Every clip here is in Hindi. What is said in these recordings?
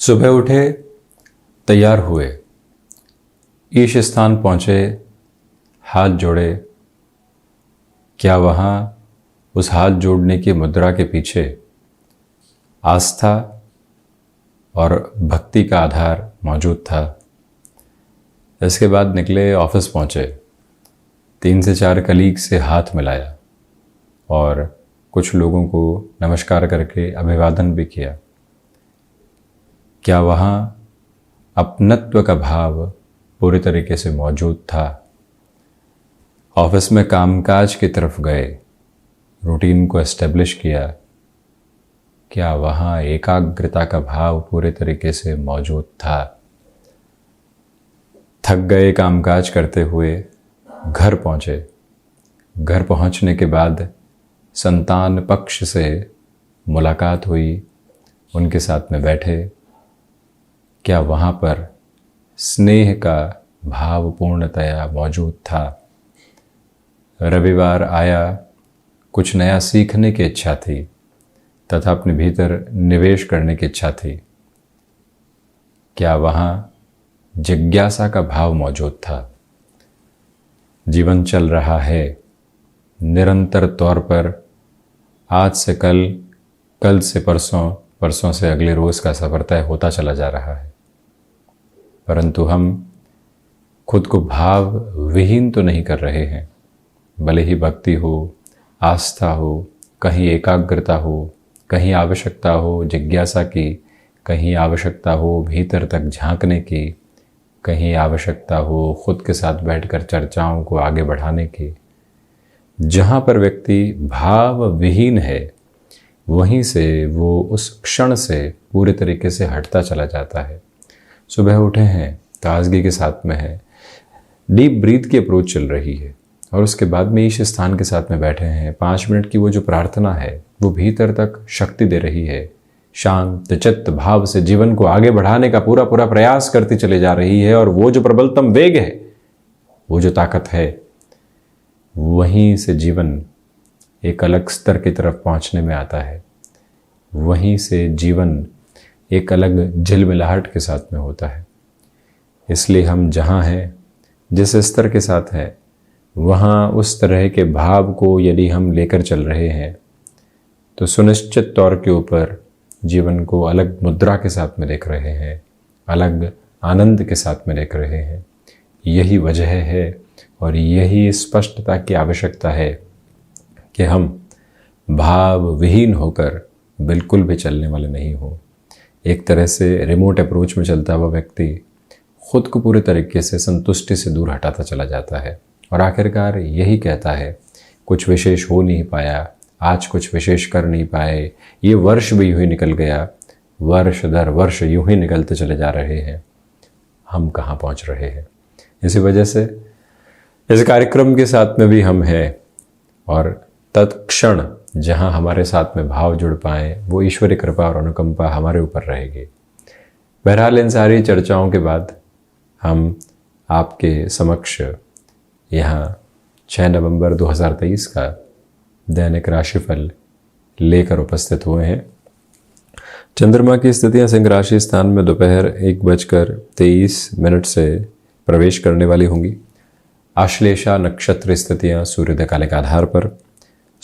सुबह उठे, तैयार हुए, ईश स्थान पहुँचे, हाथ जोड़े। क्या वहाँ उस हाथ जोड़ने की मुद्रा के पीछे आस्था और भक्ति का आधार मौजूद था? इसके बाद निकले, ऑफिस पहुँचे, 3 से 4 कलीग से हाथ मिलाया और कुछ लोगों को नमस्कार करके अभिवादन भी किया। क्या वहाँ अपनत्व का भाव पूरी तरीके से मौजूद था? ऑफिस में कामकाज की तरफ गए, रूटीन को एस्टेब्लिश किया। क्या वहाँ एकाग्रता का भाव पूरे तरीके से मौजूद था? थक गए कामकाज करते हुए, घर पहुँचे। घर पहुँचने के बाद संतान पक्ष से मुलाकात हुई, उनके साथ में बैठे। क्या वहाँ पर स्नेह का भाव पूर्णतया मौजूद था? रविवार आया, कुछ नया सीखने की इच्छा थी तथा अपने भीतर निवेश करने की इच्छा थी। क्या वहाँ जिज्ञासा का भाव मौजूद था? जीवन चल रहा है निरंतर तौर पर, आज से कल, कल से परसों, परसों से अगले रोज़ का सफ़र तय होता चला जा रहा है। परंतु हम खुद को भाव विहीन तो नहीं कर रहे हैं। भले ही भक्ति हो, आस्था हो, कहीं एकाग्रता हो, कहीं आवश्यकता हो जिज्ञासा की, कहीं आवश्यकता हो भीतर तक झांकने की, कहीं आवश्यकता हो खुद के साथ बैठकर चर्चाओं को आगे बढ़ाने की। जहाँ पर व्यक्ति भाव विहीन है, वहीं से वो उस क्षण से पूरे तरीके से हटता चला जाता है। सुबह उठे हैं, ताजगी के साथ में है, डीप ब्रीथ की अप्रोच चल रही है और उसके बाद में ईश स्थान के साथ में बैठे हैं। 5 मिनट की वो जो प्रार्थना है वो भीतर तक शक्ति दे रही है। शांत चित्त भाव से जीवन को आगे बढ़ाने का पूरा प्रयास करती चले जा रही है और वो जो प्रबलतम वेग है, वो जो ताकत है, वहीं से जीवन एक अलग स्तर की तरफ पहुंचने में आता है। वहीं से जीवन एक अलग झिलमिलाहट के साथ में होता है। इसलिए हम जहाँ हैं, जिस स्तर के साथ हैं, वहाँ उस तरह के भाव को यदि हम लेकर चल रहे हैं तो सुनिश्चित तौर के ऊपर जीवन को अलग मुद्रा के साथ में देख रहे हैं, अलग आनंद के साथ में देख रहे हैं। यही वजह है और यही स्पष्टता की आवश्यकता है कि हम भाव विहीन होकर बिल्कुल भी चलने वाले नहीं हो। एक तरह से रिमोट अप्रोच में चलता हुआ व्यक्ति खुद को पूरे तरीके से संतुष्टि से दूर हटाता चला जाता है और आखिरकार यही कहता है, कुछ विशेष हो नहीं पाया, आज कुछ विशेष कर नहीं पाए, ये वर्ष भी यूं ही निकल गया, वर्ष दर वर्ष यूं ही निकलते चले जा रहे हैं, हम कहाँ पहुँच रहे हैं। इसी वजह से इस कार्यक्रम के साथ में भी हम हैं और तत्क्षण जहाँ हमारे साथ में भाव जुड़ पाएँ, वो ईश्वरी कृपा और अनुकंपा हमारे ऊपर रहेगी। बहरहाल इन सारी चर्चाओं के बाद हम आपके समक्ष यहाँ 6 नवंबर 2023 का दैनिक राशिफल लेकर उपस्थित हुए हैं। चंद्रमा की स्थितियाँ सिंह राशि स्थान में दोपहर 1:23 से प्रवेश करने वाली होंगी। आश्लेषा नक्षत्र स्थितियाँ सूर्योदय काल के आधार पर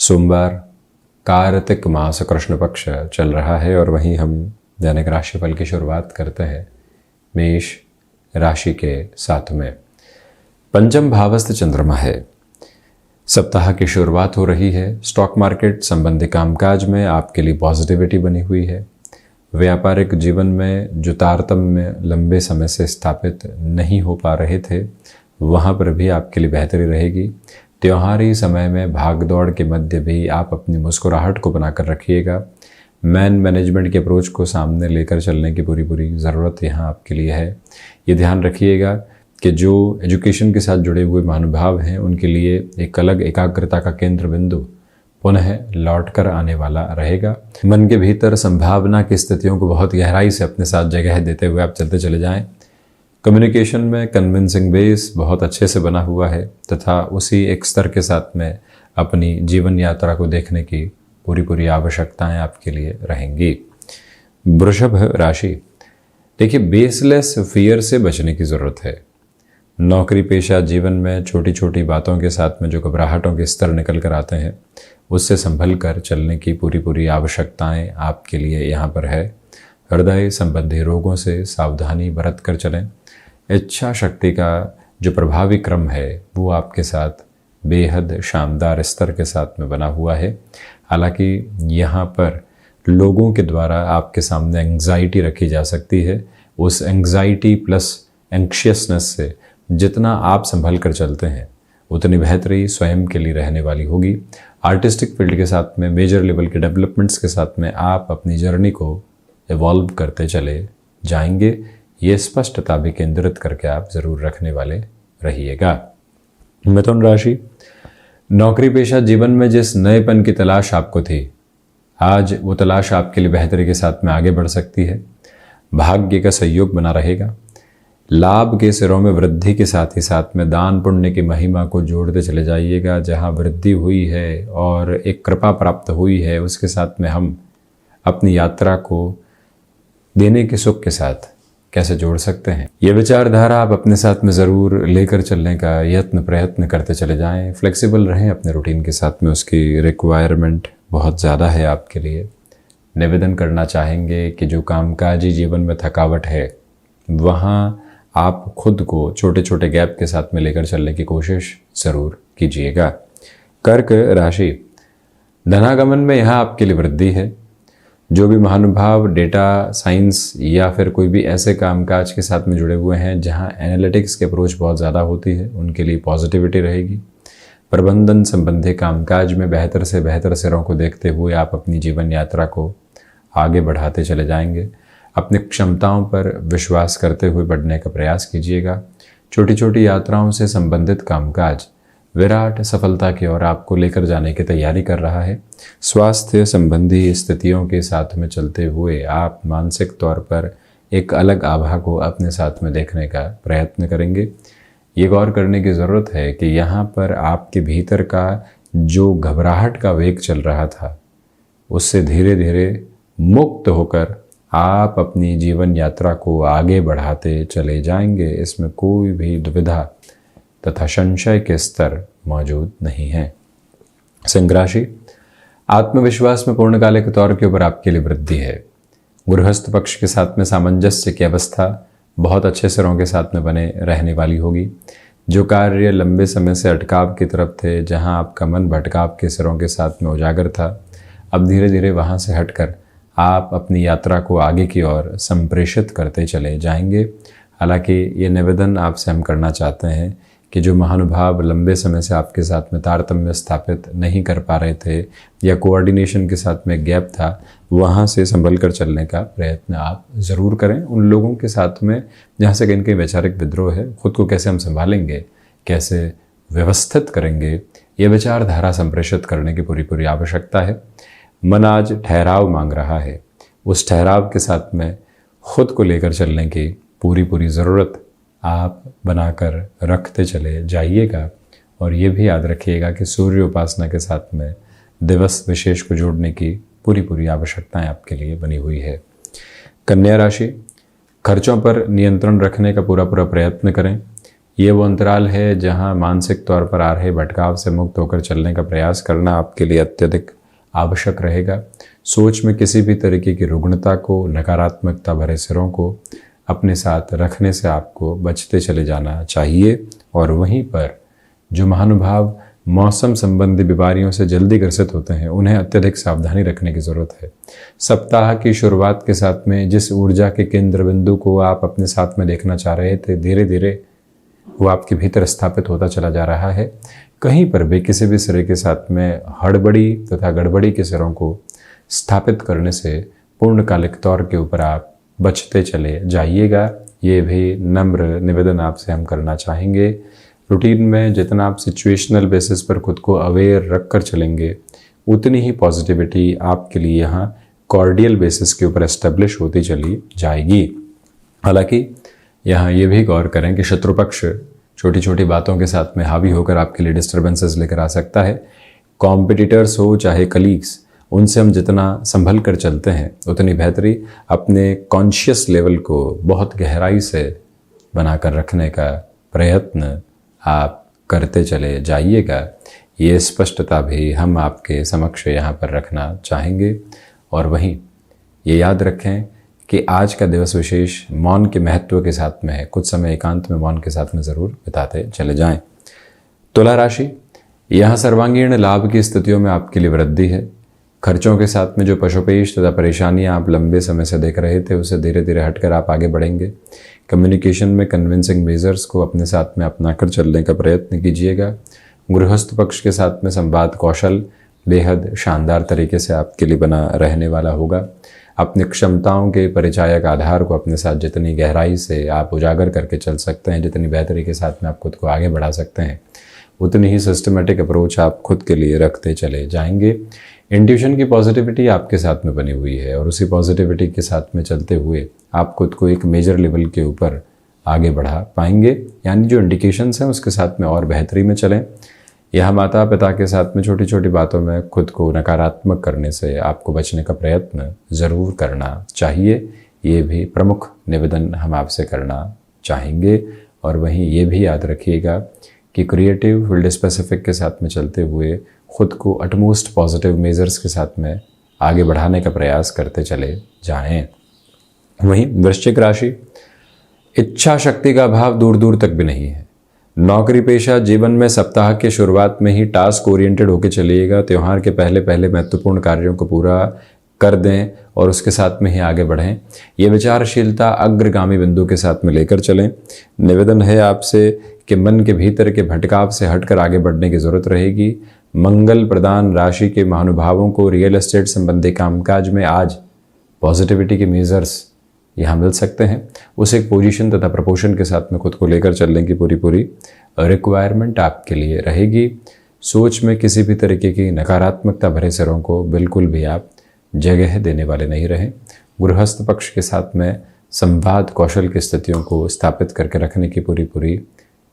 सोमवार कार्तिक मास कृष्ण पक्ष चल रहा है और वहीं हम दैनिक राशिफल की शुरुआत करते हैं मेष राशि के साथ में। पंचम भावस्थ चंद्रमा है। सप्ताह की शुरुआत हो रही है। स्टॉक मार्केट संबंधी कामकाज में आपके लिए पॉजिटिविटी बनी हुई है। व्यापारिक जीवन में जो तारतम्य लंबे समय से स्थापित नहीं हो पा रहे थे, वहाँ पर भी आपके लिए बेहतरी रहेगी। त्योहारी समय में भागदौड़ के मध्य भी आप अपनी मुस्कुराहट को बनाकर रखिएगा। मैनेजमेंट के अप्रोच को सामने लेकर चलने की पूरी ज़रूरत यहाँ आपके लिए है। ये ध्यान रखिएगा कि जो एजुकेशन के साथ जुड़े हुए महानुभाव हैं, उनके लिए एक अलग एकाग्रता का केंद्र बिंदु पुनः लौट कर आने वाला रहेगा। मन के भीतर संभावना की स्थितियों को बहुत गहराई से अपने साथ जगह देते हुए आप चलते चले जाएं। कम्युनिकेशन में कन्विंसिंग बेस बहुत अच्छे से बना हुआ है तथा उसी एक स्तर के साथ में अपनी जीवन यात्रा को देखने की पूरी आवश्यकताएं आपके लिए रहेंगी। वृषभ राशि, देखिए, बेसलेस फियर से बचने की ज़रूरत है। नौकरी पेशा जीवन में छोटी छोटी बातों के साथ में जो घबराहटों के स्तर निकल कर आते हैं, उससे संभल कर चलने की पूरी पूरी आवश्यकताएं आपके लिए यहाँ पर है। हृदय संबंधी रोगों से सावधानी बरत कर चलें। इच्छा शक्ति का जो प्रभावी क्रम है वो आपके साथ बेहद शानदार स्तर के साथ में बना हुआ है। हालांकि यहाँ पर लोगों के द्वारा आपके सामने एंग्जाइटी रखी जा सकती है। उस एंग्जाइटी प्लस एंक्शियसनेस से जितना आप संभल कर चलते हैं उतनी बेहतरी स्वयं के लिए रहने वाली होगी। आर्टिस्टिक फील्ड के साथ में मेजर लेवल के डेवलपमेंट्स के साथ में आप अपनी जर्नी को इवॉल्व करते चले जाएंगे। ये स्पष्टता भी केंद्रित करके आप ज़रूर रखने वाले रहिएगा। मिथुन राशि, नौकरी पेशा जीवन में जिस नएपन की तलाश आपको थी, आज वो तलाश आपके लिए बेहतरी के साथ में आगे बढ़ सकती है। भाग्य का सहयोग बना रहेगा। लाभ के सिरों में वृद्धि के साथ ही साथ में दान पुण्य की महिमा को जोड़ते चले जाइएगा। जहाँ वृद्धि हुई है और एक कृपा प्राप्त हुई है, उसके साथ में हम अपनी यात्रा को देने के सुख के साथ कैसे जोड़ सकते हैं, ये विचारधारा आप अपने साथ में ज़रूर लेकर चलने का प्रयत्न करते चले जाएं। फ्लेक्सिबल रहें अपने रूटीन के साथ में, उसकी रिक्वायरमेंट बहुत ज़्यादा है आपके लिए। निवेदन करना चाहेंगे कि जो कामकाजी जीवन में थकावट है, वहाँ आप खुद को छोटे छोटे गैप के साथ में लेकर चलने की कोशिश ज़रूर कीजिएगा। कर्क राशि, धनागमन में यहाँ आपके लिए वृद्धि है। जो भी महानुभाव डेटा साइंस या फिर कोई भी ऐसे कामकाज के साथ में जुड़े हुए हैं जहाँ एनालिटिक्स की अप्रोच बहुत ज़्यादा होती है, उनके लिए पॉजिटिविटी रहेगी। प्रबंधन संबंधी कामकाज में बेहतर से बेहतर सिरों को देखते हुए आप अपनी जीवन यात्रा को आगे बढ़ाते चले जाएंगे। अपनी क्षमताओं पर विश्वास करते हुए बढ़ने का प्रयास कीजिएगा। छोटी छोटी यात्राओं से संबंधित कामकाज विराट सफलता की ओर आपको लेकर जाने की तैयारी कर रहा है। स्वास्थ्य संबंधी स्थितियों के साथ में चलते हुए आप मानसिक तौर पर एक अलग आभा को अपने साथ में देखने का प्रयत्न करेंगे। ये गौर करने की ज़रूरत है कि यहाँ पर आपके भीतर का जो घबराहट का वेग चल रहा था, उससे धीरे धीरे मुक्त होकर आप अपनी जीवन यात्रा को आगे बढ़ाते चले जाएंगे। इसमें कोई भी दुविधा तथा संशय के स्तर मौजूद नहीं है। सिंह राशि, आत्मविश्वास में पूर्णकालिक तौर के ऊपर आपके लिए वृद्धि है। गृहस्थ पक्ष के साथ में सामंजस्य की अवस्था बहुत अच्छे सिरों के साथ में बने रहने वाली होगी। जो कार्य लंबे समय से अटकाव की तरफ थे, जहां आपका मन भटकाव के सिरों के साथ में उजागर था, अब धीरे धीरे वहां से हटकर आप अपनी यात्रा को आगे की ओर संप्रेषित करते चले जाएंगे। हालांकि ये निवेदन आपसे हम करना चाहते हैं कि जो महानुभाव लंबे समय से आपके साथ में तारतम्य स्थापित नहीं कर पा रहे थे या कोऑर्डिनेशन के साथ में गैप था, वहाँ से संभल कर चलने का प्रयत्न आप ज़रूर करें। उन लोगों के साथ में जहाँ से कहीं कहीं वैचारिक विद्रोह है, खुद को कैसे हम संभालेंगे, कैसे व्यवस्थित करेंगे, ये विचारधारा संप्रेषित करने की पूरी पूरी आवश्यकता है। मन आज ठहराव मांग रहा है। उस ठहराव के साथ में खुद को लेकर चलने की पूरी पूरी ज़रूरत आप बनाकर रखते चले जाइएगा। और ये भी याद रखिएगा कि सूर्य उपासना के साथ में दिवस विशेष को जोड़ने की पूरी पूरी आवश्यकताएं आपके लिए बनी हुई है। कन्या राशि, खर्चों पर नियंत्रण रखने का पूरा पूरा प्रयत्न करें। ये वो अंतराल है जहां मानसिक तौर पर आ रहे भटकाव से मुक्त होकर चलने का प्रयास करना आपके लिए अत्यधिक आवश्यक रहेगा। सोच में किसी भी तरीके की रुग्णता को, नकारात्मकता भरे सिरों को अपने साथ रखने से आपको बचते चले जाना चाहिए। और वहीं पर जो महानुभाव मौसम संबंधी बीमारियों से जल्दी ग्रसित होते हैं, उन्हें अत्यधिक सावधानी रखने की ज़रूरत है। सप्ताह की शुरुआत के साथ में जिस ऊर्जा के केंद्र बिंदु को आप अपने साथ में देखना चाह रहे थे, धीरे धीरे वो आपके भीतर स्थापित होता चला जा रहा है। कहीं पर भी किसी भी सिरे के साथ में हड़बड़ी तथा गड़बड़ी के सिरों को स्थापित करने से पूर्णकालिक तौर के ऊपर आप बचते चले जाइएगा। ये भी नम्र निवेदन आपसे हम करना चाहेंगे। रूटीन में जितना आप सिचुएशनल बेसिस पर खुद को अवेयर रख कर चलेंगे, उतनी ही पॉजिटिविटी आपके लिए यहाँ कॉर्डियल बेसिस के ऊपर एस्टेब्लिश होती चली जाएगी। हालांकि यहाँ ये भी गौर करें कि शत्रु पक्ष छोटी छोटी बातों के साथ में हावी होकर आपके लिए डिस्टर्बेंसेस लेकर आ सकता है। कॉम्पिटिटर्स हो चाहे कलीग्स, उनसे हम जितना संभल कर चलते हैं उतनी बेहतरी अपने कॉन्शियस लेवल को बहुत गहराई से बनाकर रखने का प्रयत्न आप करते चले जाइएगा। ये स्पष्टता भी हम आपके समक्ष यहाँ पर रखना चाहेंगे। और वहीं ये याद रखें कि आज का दिवस विशेष मौन के महत्व के साथ में है। कुछ समय एकांत में मौन के साथ में ज़रूर बिताते चले जाएं। तुला राशि, यहाँ सर्वांगीण लाभ की स्थितियों में आपके लिए वृद्धि है। खर्चों के साथ में जो पशुपेश तथा परेशानियां आप लंबे समय से देख रहे थे उसे धीरे धीरे हटकर आप आगे बढ़ेंगे। कम्युनिकेशन में कन्विंसिंग मेजर्स को अपने साथ में अपनाकर चलने का प्रयत्न कीजिएगा। गृहस्थ पक्ष के साथ में संवाद कौशल बेहद शानदार तरीके से आपके लिए बना रहने वाला होगा। अपनी क्षमताओं के परिचायक आधार को अपने साथ जितनी गहराई से आप उजागर करके चल सकते हैं, जितनी बेहतरी के साथ में आप खुद को आगे बढ़ा सकते हैं, उतनी ही सिस्टमेटिक अप्रोच आप खुद के लिए रखते चले जाएंगे। इंट्यूशन की पॉजिटिविटी आपके साथ में बनी हुई है और उसी पॉजिटिविटी के साथ में चलते हुए आप खुद को एक मेजर लेवल के ऊपर आगे बढ़ा पाएंगे। यानी जो इंडिकेशंस हैं उसके साथ में और बेहतरी में चलें। यह माता पिता के साथ में छोटी छोटी बातों में खुद को नकारात्मक करने से आपको बचने का प्रयत्न ज़रूर करना चाहिए। ये भी प्रमुख निवेदन हम आपसे करना चाहेंगे। और वहीं ये भी याद रखिएगा कि क्रिएटिव फील्ड स्पेसिफिक के साथ में चलते हुए खुद को अटमोस्ट पॉजिटिव मेजर्स के साथ में आगे बढ़ाने का प्रयास करते चले जाएं। वहीं वृश्चिक राशि, इच्छा शक्ति का अभाव दूर दूर तक भी नहीं है। नौकरी पेशा जीवन में सप्ताह के शुरुआत में ही टास्क ओरिएंटेड होकर चलिएगा। त्यौहार के पहले पहले महत्वपूर्ण कार्यों को पूरा कर दें और उसके साथ में ही आगे बढ़ें। ये विचारशीलता अग्रगामी बिंदु के साथ में लेकर चलें। निवेदन है आपसे कि मन के भीतर के भटकाव से हटकर आगे बढ़ने की ज़रूरत रहेगी। मंगल प्रदान राशि के महानुभावों को रियल एस्टेट संबंधी कामकाज में आज पॉजिटिविटी के मेजर्स यहाँ मिल सकते हैं। उस एक पोजीशन तथा प्रपोशन के साथ में खुद को लेकर चलने की पूरी रिक्वायरमेंट आपके लिए रहेगी। सोच में किसी भी तरीके की नकारात्मकता भरे सिरों को बिल्कुल भी आप जगह देने वाले नहीं रहें। गृहस्थ पक्ष के साथ में संवाद कौशल की स्थितियों को स्थापित करके रखने की पूरी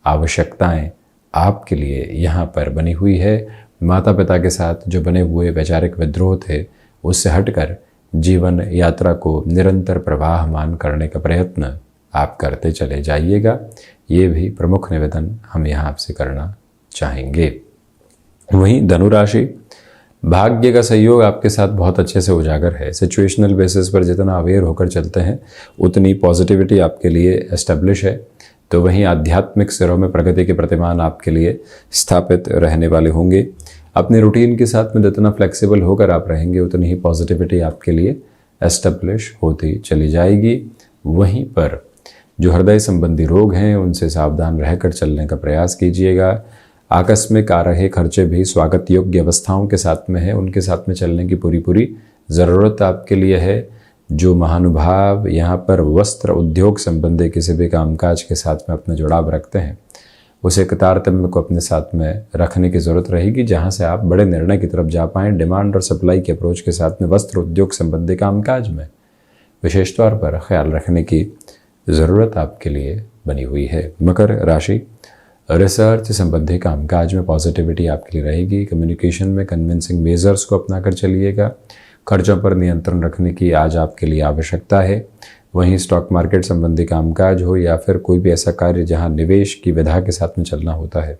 आवश्यकताएं आपके लिए यहाँ पर बनी हुई है। माता पिता के साथ जो बने हुए वैचारिक विद्रोह थे उससे हटकर जीवन यात्रा को निरंतर प्रवाहमान करने का प्रयत्न आप करते चले जाइएगा। ये भी प्रमुख निवेदन हम यहाँ आपसे करना चाहेंगे। वहीं धनुराशि, भाग्य का सहयोग आपके साथ बहुत अच्छे से उजागर है। सिचुएशनल बेसिस पर जितना अवेयर होकर चलते हैं उतनी पॉजिटिविटी आपके लिए एस्टेब्लिश है। तो वहीं आध्यात्मिक सिरों में प्रगति के प्रतिमान आपके लिए स्थापित रहने वाले होंगे। अपने रूटीन के साथ में जितना फ्लेक्सिबल होकर आप रहेंगे उतनी ही पॉजिटिविटी आपके लिए एस्टेब्लिश होती चली जाएगी। वहीं पर जो हृदय संबंधी रोग हैं उनसे सावधान रहकर चलने का प्रयास कीजिएगा। आकस्मिक आ रहे खर्चे भी स्वागत योग्य अवस्थाओं के साथ में है, उनके साथ में चलने की पूरी ज़रूरत आपके लिए है। जो महानुभाव यहाँ पर वस्त्र उद्योग संबंधी किसी भी कामकाज के साथ में अपना जुड़ाव रखते हैं उसे एक तारतम्य को अपने साथ में रखने की ज़रूरत रहेगी, जहाँ से आप बड़े निर्णय की तरफ जा पाएँ। डिमांड और सप्लाई के अप्रोच के साथ में वस्त्र उद्योग संबंधी कामकाज में विशेष तौर पर ख्याल रखने की ज़रूरत आपके लिए बनी हुई है। मकर राशि, रिसर्च संबंधी कामकाज में पॉजिटिविटी आपके लिए रहेगी। कम्युनिकेशन में कन्विंसिंग मेजर्स को अपना कर चलिएगा। खर्चों पर नियंत्रण रखने की आज आपके लिए आवश्यकता है। वहीं स्टॉक मार्केट संबंधी कामकाज हो या फिर कोई भी ऐसा कार्य जहां निवेश की विधा के साथ में चलना होता है,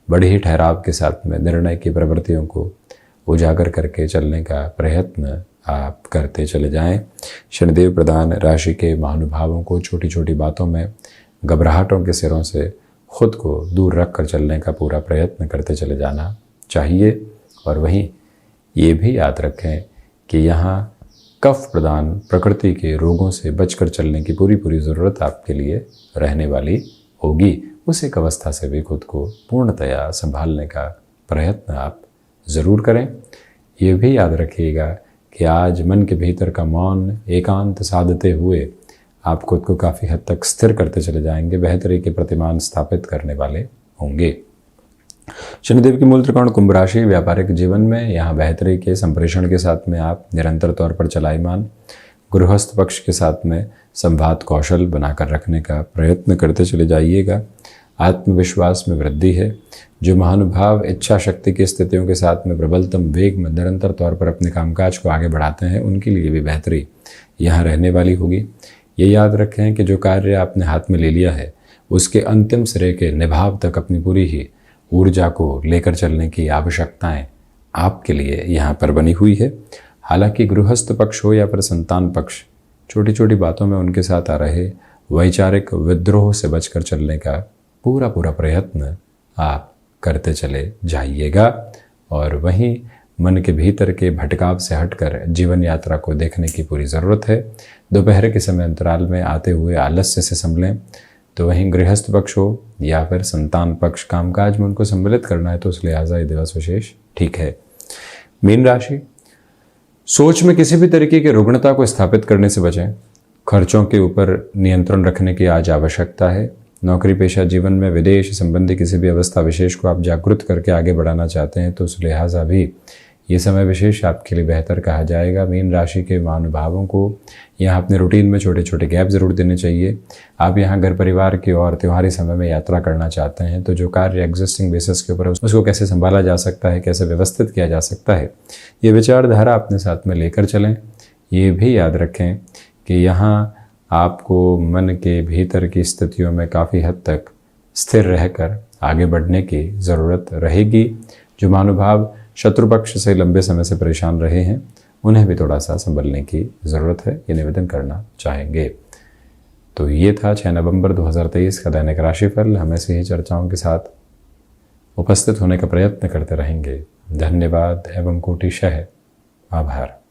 बड़े ही ठहराव के साथ में निर्णय की प्रवृत्तियों को उजागर करके चलने का प्रयत्न आप करते चले जाएं। शनिदेव प्रधान राशि के महानुभावों को छोटी छोटी बातों में घबराहटों के सिरों से खुद को दूर रख कर चलने का पूरा प्रयत्न करते चले जाना चाहिए। और वहीं ये भी याद रखें कि यहाँ कफ प्रदान प्रकृति के रोगों से बचकर चलने की पूरी ज़रूरत आपके लिए रहने वाली होगी। उस एक अवस्था से भी खुद को पूर्णतया संभालने का प्रयत्न आप ज़रूर करें। ये भी याद रखिएगा कि आज मन के भीतर का मौन एकांत साधते हुए आप खुद को काफ़ी हद तक स्थिर करते चले जाएंगे, बेहतरी के प्रतिमान स्थापित करने वाले होंगे। शनिदेव की मूल त्रिकोण कुंभ राशि, व्यापारिक जीवन में यहाँ बेहतरी के संप्रेषण के साथ में आप निरंतर तौर पर चलायमान। गृहस्थ पक्ष के साथ में संवाद कौशल बनाकर रखने का प्रयत्न करते चले जाइएगा। आत्मविश्वास में वृद्धि है। जो महानुभाव इच्छा शक्ति की स्थितियों के साथ में प्रबलतम वेग में निरंतर तौर पर अपने कामकाज को आगे बढ़ाते हैं, उनके लिए भी बेहतरी यहाँ रहने वाली होगी। ये याद रखें कि जो कार्य आपने हाथ में ले लिया है उसके अंतिम सिरे के निभाव तक अपनी पूरी ही ऊर्जा को लेकर चलने की आवश्यकताएं आपके लिए यहाँ पर बनी हुई है। हालांकि गृहस्थ पक्ष हो या फिर संतान पक्ष, छोटी छोटी बातों में उनके साथ आ रहे वैचारिक विद्रोह से बचकर चलने का पूरा प्रयत्न आप करते चले जाइएगा। और वहीं मन के भीतर के भटकाव से हटकर जीवन यात्रा को देखने की पूरी ज़रूरत है। दोपहर के समय अंतराल में आते हुए आलस्य से संभलें। तो वहीं गृहस्थ पक्ष हो या फिर संतान पक्ष, कामकाज में उनको सम्मिलित करना है तो उस लिहाजा ये दिवस विशेष ठीक है। मीन राशि, सोच में किसी भी तरीके की रुग्णता को स्थापित करने से बचें। खर्चों के ऊपर नियंत्रण रखने की आज आवश्यकता है। नौकरी पेशा जीवन में विदेश संबंधी किसी भी अवस्था विशेष को आप जागृत करके आगे बढ़ाना चाहते हैं तो उस लिहाजा भी ये समय विशेष आपके लिए बेहतर कहा जाएगा। मीन राशि के महानुभावों को यहाँ अपने रूटीन में छोटे छोटे गैप ज़रूर देने चाहिए। आप यहाँ घर परिवार की और त्योहारी समय में यात्रा करना चाहते हैं तो जो कार्य एग्जिस्टिंग बेसिस के ऊपर उसको कैसे संभाला जा सकता है, कैसे व्यवस्थित किया जा सकता है, ये विचारधारा अपने साथ में लेकर चलें। ये भी याद रखें कि यहाँ आपको मन के भीतर की स्थितियों में काफ़ी हद तक स्थिर रहकर आगे बढ़ने की ज़रूरत रहेगी। जो महानुभाव शत्रु पक्ष से लंबे समय से परेशान रहे हैं उन्हें भी थोड़ा सा संभलने की ज़रूरत है, ये निवेदन करना चाहेंगे। तो ये था 6 नवंबर 2023 का दैनिक राशिफल। हम ऐसे ही चर्चाओं के साथ उपस्थित होने का प्रयत्न करते रहेंगे। धन्यवाद एवं कोटिशः आभार।